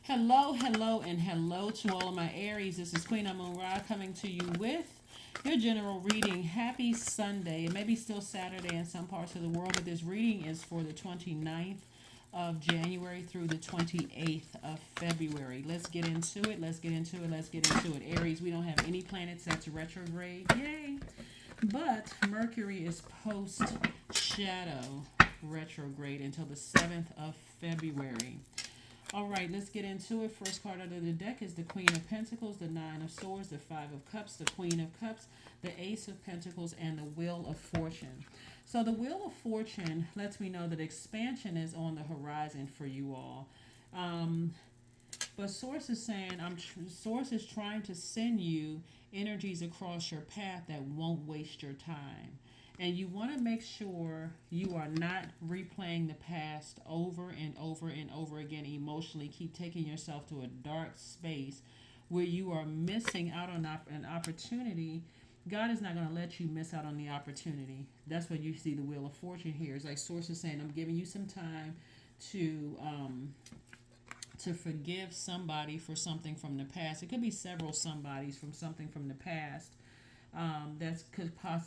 Hello, hello, and hello to all of my Aries. This is Queen Amun Ra coming to you with your general reading. Happy Sunday. It may be still Saturday in some parts of the world, but this reading is for the 29th of January through the 28th of February. Let's get into it. Let's get into it. Let's get into it. Aries, we don't have any planets that's retrograde. Yay. But Mercury is post shadow retrograde until the 7th of February. All right, let's get into it. First card out of the deck is the Queen of Pentacles, the Nine of Swords, the Five of Cups, the Queen of Cups, the Ace of Pentacles, and the Wheel of Fortune. So the Wheel of Fortune lets me know that expansion is on the horizon for you all. But Source is saying, Source is trying to send you energies across your path that won't waste your time. And you want to make sure you are not replaying the past over and over and over again emotionally. Keep taking yourself to a dark space where you are missing out on an opportunity. God is not going to let you miss out on the opportunity. That's what you see the Wheel of Fortune here. It's like Source is saying, I'm giving you some time to forgive somebody for something from the past. It could be several somebodies from something from the past.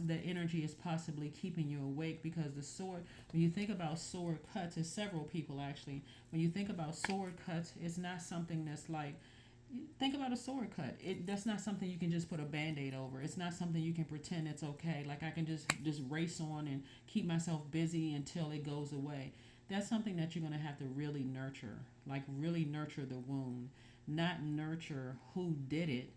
That energy is possibly keeping you awake, because the sword, when you think about sword cuts, it's several people actually. When you think about sword cuts, it's not something that's like, think about a sword cut. That's not something you can just put a band-aid over. It's not something you can pretend it's okay. Like I can just race on and keep myself busy until it goes away. That's something that you're going to have to really nurture. Like really nurture the wound, not nurture who did it,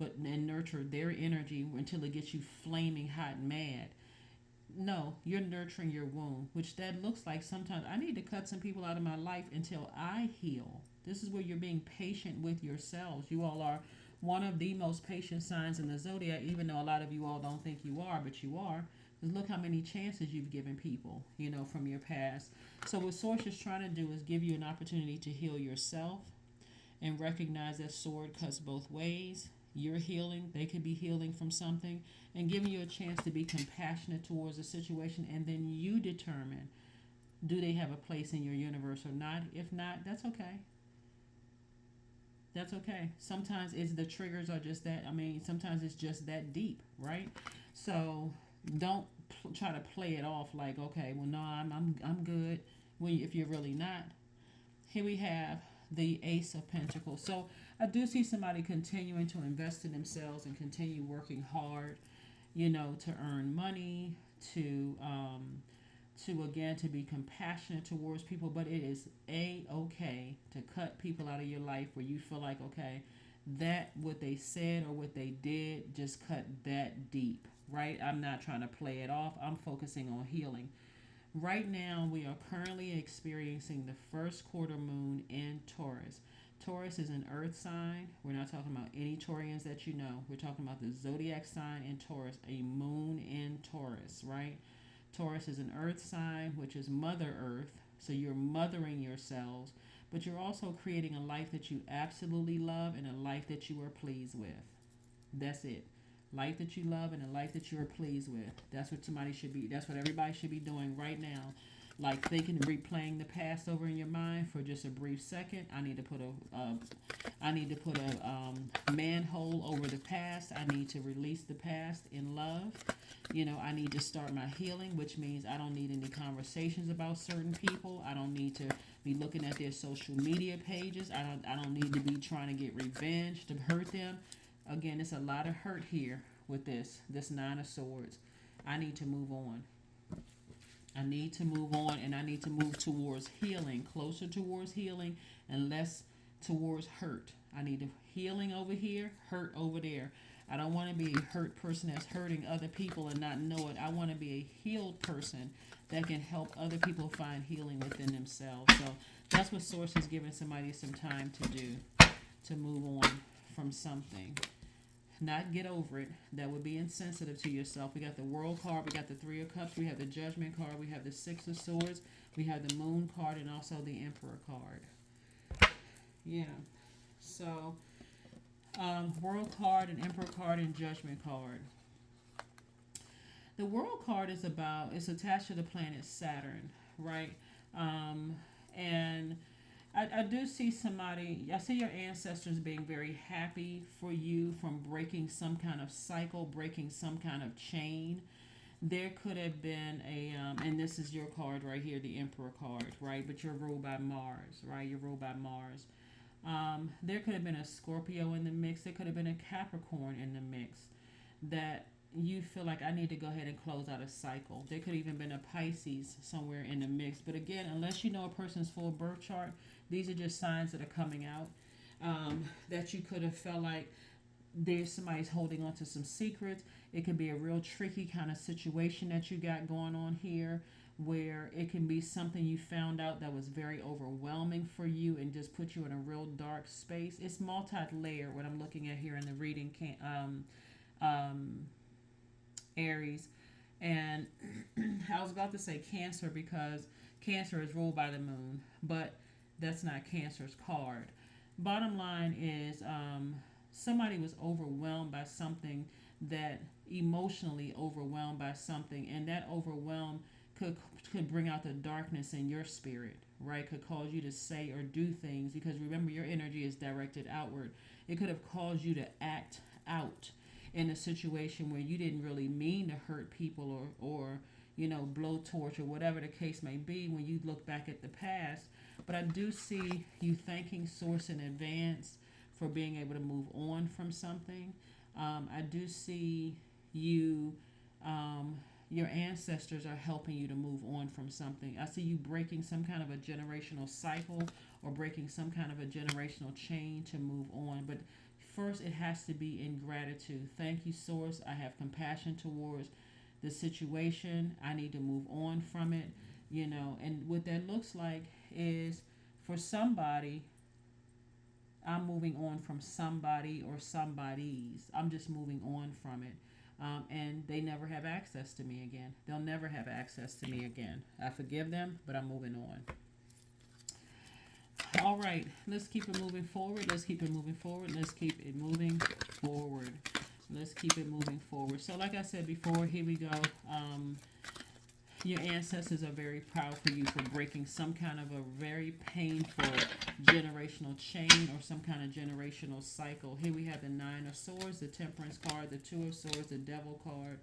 but and nurture their energy until it gets you flaming hot and mad. No, you're nurturing your wound, which that looks like sometimes I need to cut some people out of my life until I heal. This is where you're being patient with yourselves. You all are one of the most patient signs in the zodiac, even though a lot of you all don't think you are, but you are. Because look how many chances you've given people, from your past. So what Source is trying to do is give you an opportunity to heal yourself and recognize that sword cuts both ways. You're healing, they could be healing from something, and giving you a chance to be compassionate towards a situation, and then you determine, do they have a place in your universe or not? If not, that's okay. That's okay. Sometimes it's the triggers are just that. Sometimes it's just that deep, right? So don't try to play it off like, okay, well, no, I'm good. If you're really not. Here we have the Ace of Pentacles. So I do see somebody continuing to invest in themselves and continue working hard, to earn money, to be compassionate towards people. But it is okay to cut people out of your life where you feel like, okay, that what they said or what they did just cut that deep, right? I'm not trying to play it off. I'm focusing on healing. Right now, we are currently experiencing the first quarter moon in Taurus. Taurus is an earth sign. We're not talking about any Taurians that you know. We're talking about the zodiac sign in Taurus, a moon in Taurus, right? Taurus is an earth sign, which is Mother Earth. So you're mothering yourselves, but you're also creating a life that you absolutely love and a life that you are pleased with. That's it. Life that you love and a life that you're pleased with. That's what that's what everybody should be doing right now. Like thinking, replaying the past over in your mind for just a brief second. I need to put a manhole over the past. I need to release the past in love. I need to start my healing, which means I don't need any conversations about certain people. I don't need to be looking at their social media pages. I don't need to be trying to get revenge to hurt them. Again, it's a lot of hurt here with this Nine of Swords. I need to move on. I need to move on, and I need to move towards healing, closer towards healing, and less towards hurt. I need healing over here, hurt over there. I don't want to be a hurt person that's hurting other people and not know it. I want to be a healed person that can help other people find healing within themselves. So that's what Source is giving somebody some time to do, to move on from something. Not get over it. That would be insensitive to yourself. We got the World card. We got the Three of Cups. We have the Judgment card. We have the Six of Swords. We have the Moon card and also the Emperor card. Yeah. So, World card and Emperor card and Judgment card. The World card is it's attached to the planet Saturn, right? And I do see somebody, I see your ancestors being very happy for you from breaking some kind of cycle, breaking some kind of chain. There could have been and this is your card right here, the Emperor card, right? But you're ruled by Mars, right? You're ruled by Mars. There could have been a Scorpio in the mix. There could have been a Capricorn in the mix that you feel like I need to go ahead and close out a cycle. There could even been a Pisces somewhere in the mix. But again, unless you know a person's full birth chart, these are just signs that are coming out that you could have felt like there's somebody's holding on to some secrets. It can be a real tricky kind of situation that you got going on here where it can be something you found out that was very overwhelming for you and just put you in a real dark space. It's multi-layered what I'm looking at here in the reading um, Aries. And I was about to say Cancer because Cancer is ruled by the moon, but that's not Cancer's card. Bottom line is somebody was overwhelmed by something, that emotionally overwhelmed by something, and that overwhelm could bring out the darkness in your spirit, right? Could cause you to say or do things because remember your energy is directed outward. It could have caused you to act out in a situation where you didn't really mean to hurt people or blow torch or whatever the case may be when you look back at the past. But I do see you thanking Source in advance for being able to move on from something. I do see you, your ancestors are helping you to move on from something. I see you breaking some kind of a generational cycle or breaking some kind of a generational chain to move on. But first, it has to be in gratitude. Thank you, Source. I have compassion towards the situation. I need to move on from it. And what that looks like is for somebody, I'm moving on from somebody or somebody's. I'm just moving on from it. And they never have access to me again. They'll never have access to me again. I forgive them, but I'm moving on. All right, let's keep it moving forward. Let's keep it moving forward. Let's keep it moving forward. Let's keep it moving forward. So like I said before, here we go. Your ancestors are very proud for you for breaking some kind of a very painful generational chain or some kind of generational cycle. Here we have the Nine of Swords, the Temperance card, the Two of Swords, the Devil card,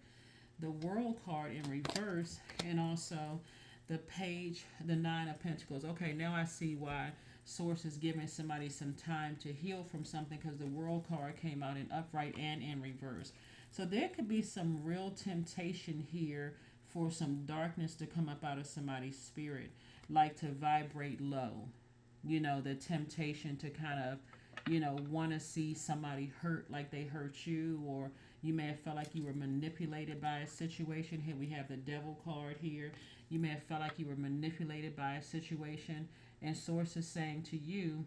the World card in reverse, and also the Page, the Nine of Pentacles. Okay, now I see why Source is giving somebody some time to heal from something because the World card came out in upright and in reverse. So there could be some real temptation here for some darkness to come up out of somebody's spirit, like to vibrate low. The temptation to kind of, want to see somebody hurt like they hurt you, or you may have felt like you were manipulated by a situation. Here we have the Devil card here. You may have felt like you were manipulated by a situation, and Source is saying to you,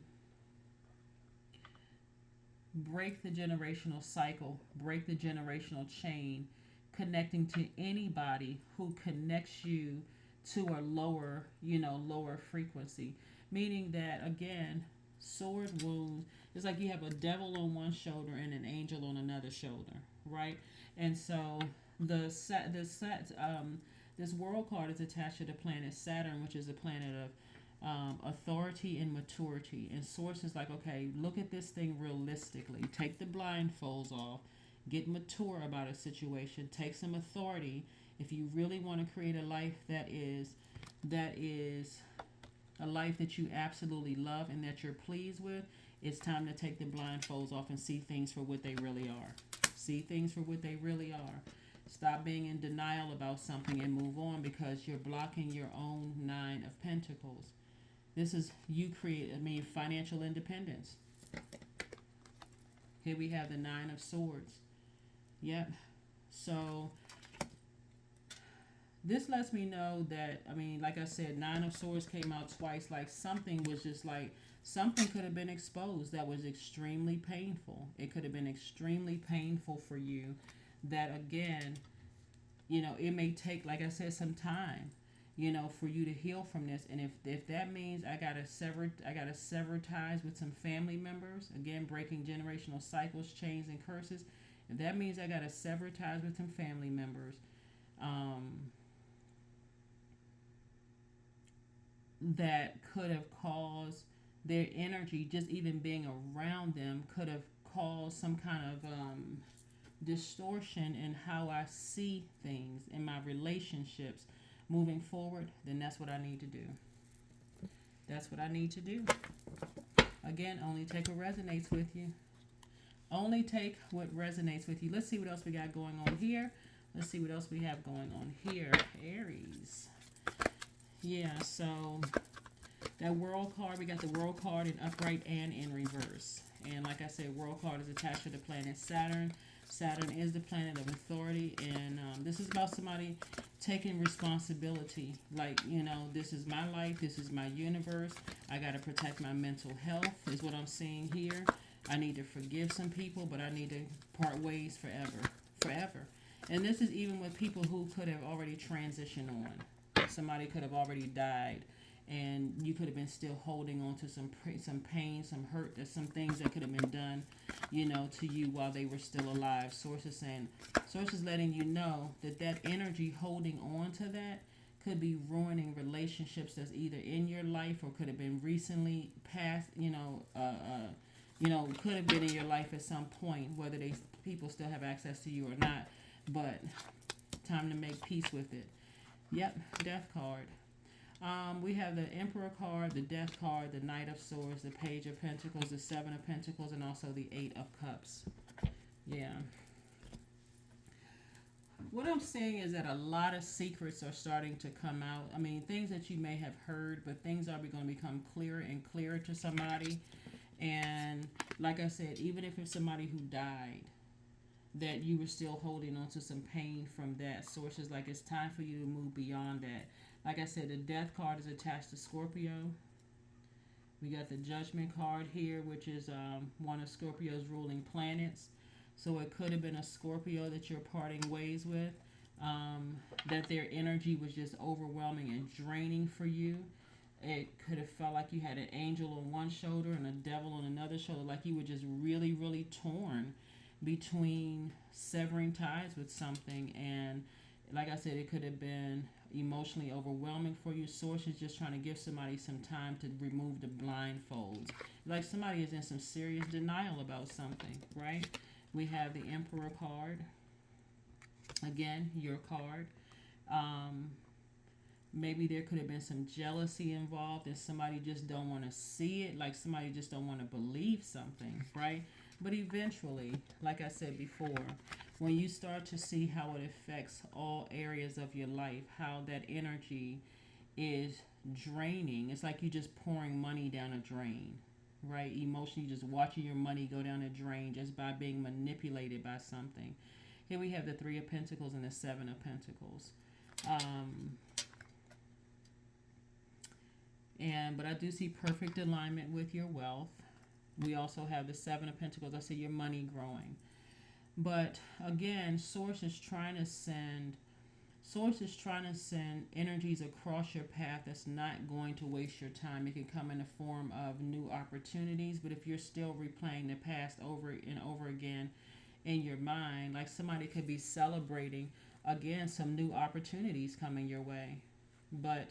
break the generational cycle, break the generational chain, connecting to anybody who connects you to a lower frequency. Meaning that, again, sword wounds, it's like you have a devil on one shoulder and an angel on another shoulder, right? And so this world card is attached to the planet Saturn, which is a planet of authority and maturity. And Source is like, okay, look at this thing realistically. Take the blindfolds off. Get mature about a situation. Take some authority. If you really want to create a life that is a life that you absolutely love and that you're pleased with, it's time to take the blindfolds off and see things for what they really are. See things for what they really are. Stop being in denial about something and move on because you're blocking your own Nine of Pentacles. This is financial independence. Here we have the Nine of Swords. Yep. So this lets me know that, like I said, Nine of Swords came out twice. Like something was just like, something could have been exposed that was extremely painful. It could have been extremely painful for you. That again, it may take, like I said, some time, for you to heal from this. And if that means I gotta sever ties with some family members, again, breaking generational cycles, chains, and curses. If that means I got to sever ties with some family members, that could have caused their energy, just even being around them, could have caused some kind of distortion in how I see things in my relationships moving forward, then that's what I need to do. That's what I need to do. Again, only take what resonates with you. Only take what resonates with you. Let's see what else we got going on here. Let's see what else we have going on here. Aries. Yeah, so that world card, we got the world card in upright and in reverse. And like I said, world card is attached to the planet Saturn. Saturn is the planet of authority, and this is about somebody taking responsibility. Like, this is my life, this is my universe. I got to protect my mental health, is what I'm seeing here. I need to forgive some people, but I need to part ways forever. Forever. And this is even with people who could have already transitioned on. Somebody could have already died, and you could have been still holding on to some pain, some hurt. There's some things that could have been done, to you while they were still alive. Sources letting you know that energy holding on to that could be ruining relationships that's either in your life or could have been recently past, could have been in your life at some point, whether people still have access to you or not. But time to make peace with it. Yep, Death card. We have the Emperor card, the Death card, the Knight of Swords, the Page of Pentacles, the Seven of Pentacles, and also the Eight of Cups. Yeah. What I'm saying is that a lot of secrets are starting to come out. I mean, things that you may have heard, but things are going to become clearer and clearer to somebody. And like I said, even if it's somebody who died, that you were still holding on to some pain from that. Sources like it's time for you to move beyond that. Like I said, the Death card is attached to Scorpio. We got the Judgment card here, which is one of Scorpio's ruling planets. So it could have been a Scorpio that you're parting ways with, that their energy was just overwhelming and draining for you. It could have felt like you had an angel on one shoulder and a devil on another shoulder, like you were just really, really torn between severing ties with something. And like I said, it could have been emotionally overwhelming for you. Source is just trying to give somebody some time to remove the blindfolds. Like somebody is in some serious denial about something, right? We have the Emperor card. Again, your card. Maybe there could have been some jealousy involved and somebody just don't want to see it. Like somebody just don't want to believe something, right? But eventually, like I said before, when you start to see how it affects all areas of your life, how that energy is draining, it's like you just pouring money down a drain, right? Emotionally, just watching your money go down a drain just by being manipulated by something. Here we have the Three of Pentacles and the Seven of Pentacles. But I do see perfect alignment with your wealth. We also have the Seven of Pentacles. I see your money growing. But again, Source is trying to send energies across your path that's not going to waste your time. It can come in the form of new opportunities, but if you're still replaying the past over and over again in your mind, like somebody could be celebrating again some new opportunities coming your way. But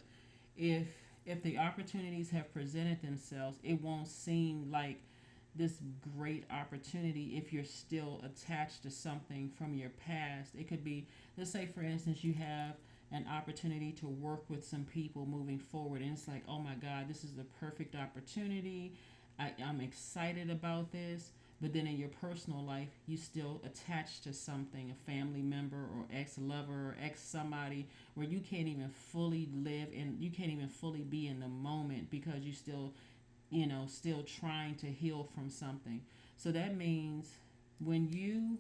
if the opportunities have presented themselves, it won't seem like this great opportunity if you're still attached to something from your past. It could be, let's say for instance, you have an opportunity to work with some people moving forward, and it's like, oh my God, this is the perfect opportunity. I'm excited about this. But then in your personal life, you still attached to something, a family member or ex-lover or ex-somebody, where you can't even fully live and you can't even fully be in the moment because you still still trying to heal from something. So that means when you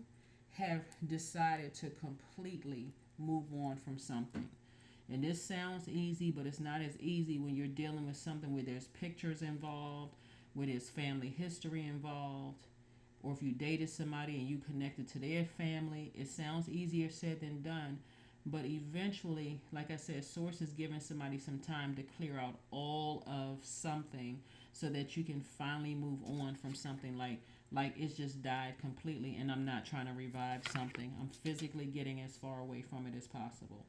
have decided to completely move on from something, and this sounds easy, but it's not as easy when you're dealing with something where there's pictures involved, where there's family history involved, or if you dated somebody and you connected to their family. It sounds easier said than done. But eventually, like I said, Source is giving somebody some time to clear out all of something so that you can finally move on from something like it's just died completely, and I'm not trying to revive something. I'm physically getting as far away from it as possible.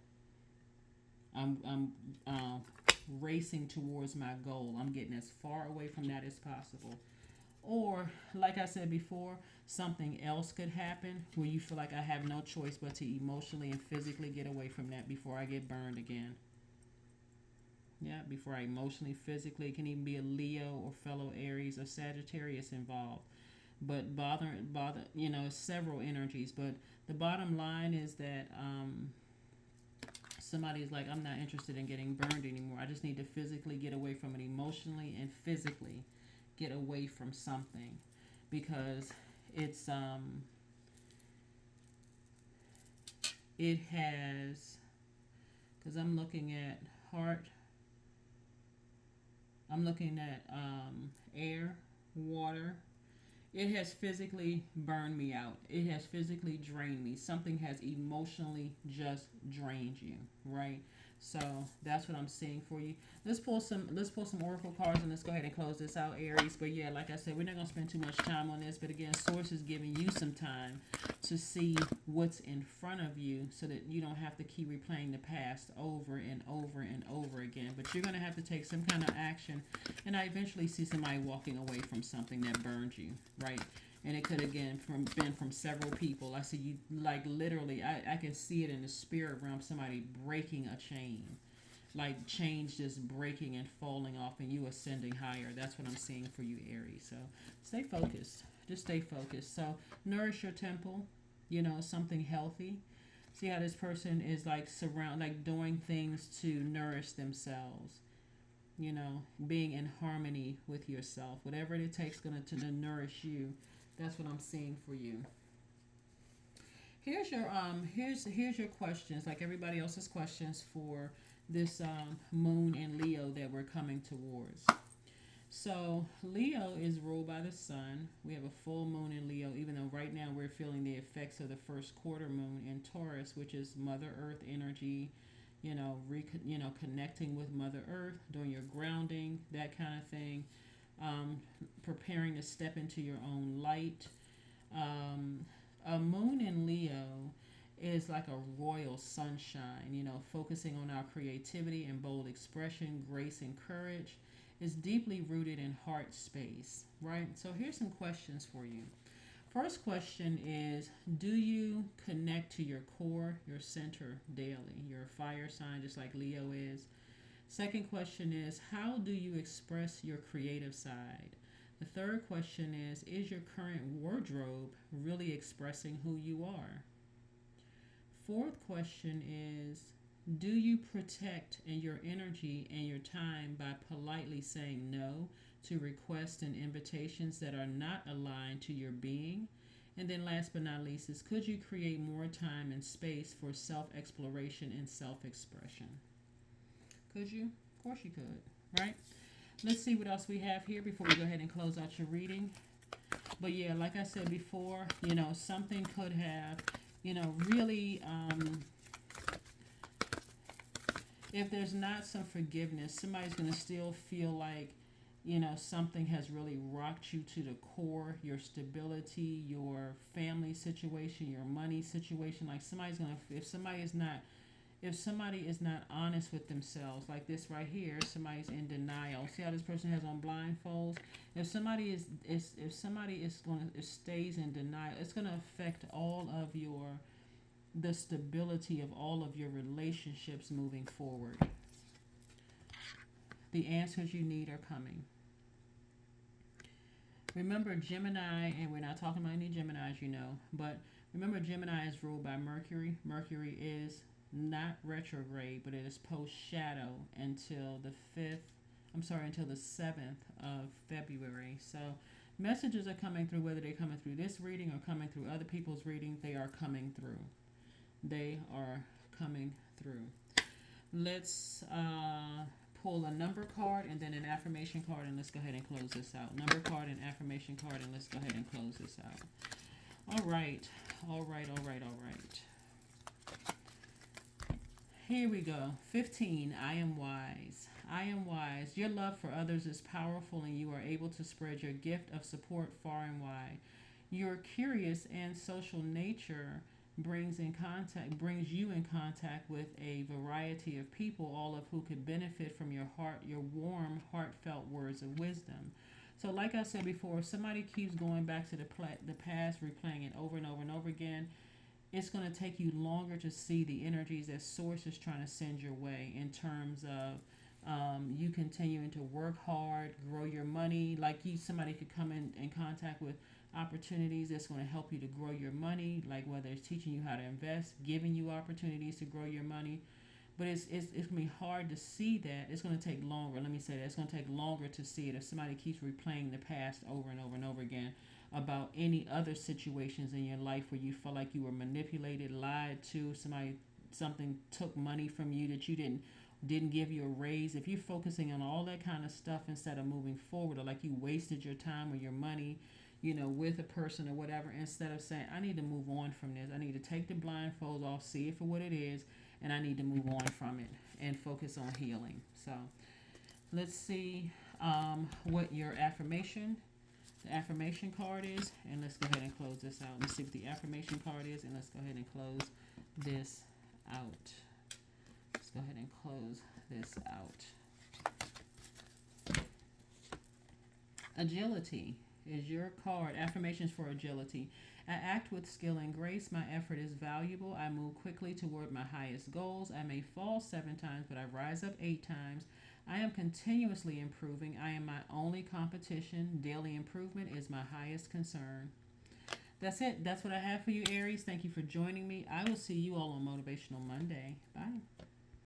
I'm racing towards my goal. I'm getting as far away from that as possible. Or, like I said before, something else could happen where you feel like I have no choice but to emotionally and physically get away from that before I get burned again. Yeah, before I emotionally, physically, it can even be a Leo or fellow Aries or Sagittarius involved. But it's several energies. But the bottom line is that somebody's like, I'm not interested in getting burned anymore. I just need to physically get away from it, emotionally and physically get away from something, because it's it has, because I'm looking at heart, I'm looking at air, water. It has physically burned me out. It has physically drained me. Something has emotionally just drained you, right? So that's what I'm seeing for you. Let's pull some oracle cards and let's go ahead and close this out, Aries. But yeah, like I said, we're not gonna spend too much time on this. But again, Source is giving you some time to see what's in front of you, so that you don't have to keep replaying the past over and over and over again. But you're gonna have to take some kind of action, and I eventually see somebody walking away from something that burned you, right? And it could again been from several people. I see you, like, literally. I can see it in the spirit realm. Somebody breaking a chain, like change just breaking and falling off, and you ascending higher. That's what I'm seeing for you, Aries. So stay focused. Just stay focused. So nourish your temple. Something healthy. See how this person is like doing things to nourish themselves. Being in harmony with yourself. Whatever it takes to nourish you. That's what I'm seeing for you. Here's your questions, like everybody else's questions for this moon in Leo that we're coming towards. So Leo is ruled by the sun. We have a full moon in Leo, even though right now we're feeling the effects of the first quarter moon in Taurus, which is Mother Earth energy. Connecting with Mother Earth, doing your grounding, that kind of thing. Preparing to step into your own light. A moon in Leo is like a royal sunshine, focusing on our creativity and bold expression, grace and courage. Is deeply rooted in heart space, right? So here's some questions for you. First question is, do you connect to your core, your center daily? You're a fire sign just like Leo is. Second question is, how do you express your creative side? The third question is your current wardrobe really expressing who you are? Fourth question is, do you protect your energy and your time by politely saying no to requests and invitations that are not aligned to your being? And then last but not least is, could you create more time and space for self-exploration and self-expression? Could you? Of course you could, right? Let's see what else we have here before we go ahead and close out your reading. But yeah, like I said before, something could have, really, if there's not some forgiveness, somebody's going to still feel like, something has really rocked you to the core, your stability, your family situation, your money situation. Like somebody's going to, if somebody is not honest with themselves, like this right here, somebody's in denial. See how this person has on blindfolds? If somebody stays in denial, it's going to affect the stability of all of your relationships moving forward. The answers you need are coming. Remember Gemini, and we're not talking about any Geminis, but remember Gemini is ruled by Mercury. Mercury is not retrograde, but it is post shadow until until the 7th of February. So messages are coming through, whether they're coming through this reading or coming through other people's reading, they are coming through. They are coming through. Let's pull a number card and then an affirmation card, and let's go ahead and close this out. Number card and affirmation card, and let's go ahead and close this out. All right. Here we go. 15. I am wise. I am wise. Your love for others is powerful, and you are able to spread your gift of support far and wide. Your curious and social nature brings you in contact with a variety of people, all of who could benefit from your warm, heartfelt words of wisdom. So, like I said before, if somebody keeps going back to the past, replaying it over and over and over again, it's going to take you longer to see the energies that Source is trying to send your way in terms of you continuing to work hard, grow your money. Like somebody could come in contact with opportunities that's going to help you to grow your money, like whether it's teaching you how to invest, giving you opportunities to grow your money. But it's going to be hard to see that. It's going to take longer. Let me say that. It's going to take longer to see it if somebody keeps replaying the past over and over and over again about any other situations in your life where you felt like you were manipulated, lied to, something took money from you that you didn't give you a raise. If you're focusing on all that kind of stuff instead of moving forward, or like you wasted your time or your money, with a person or whatever, instead of saying, I need to move on from this. I need to take the blindfolds off, see it for what it is, and I need to move on from it and focus on healing. So let's see what your the affirmation card is, and let's go ahead and close this out. Let's see what the affirmation card is, and let's go ahead and close this out. Let's go ahead and close this out. Agility is your card. Affirmations for agility. I act with skill and grace. My effort is valuable. I move quickly toward my highest goals. I may fall 7 times, but I rise up 8 times. I am continuously improving. I am my only competition. Daily improvement is my highest concern. That's it. That's what I have for you, Aries. Thank you for joining me. I will see you all on Motivational Monday. Bye.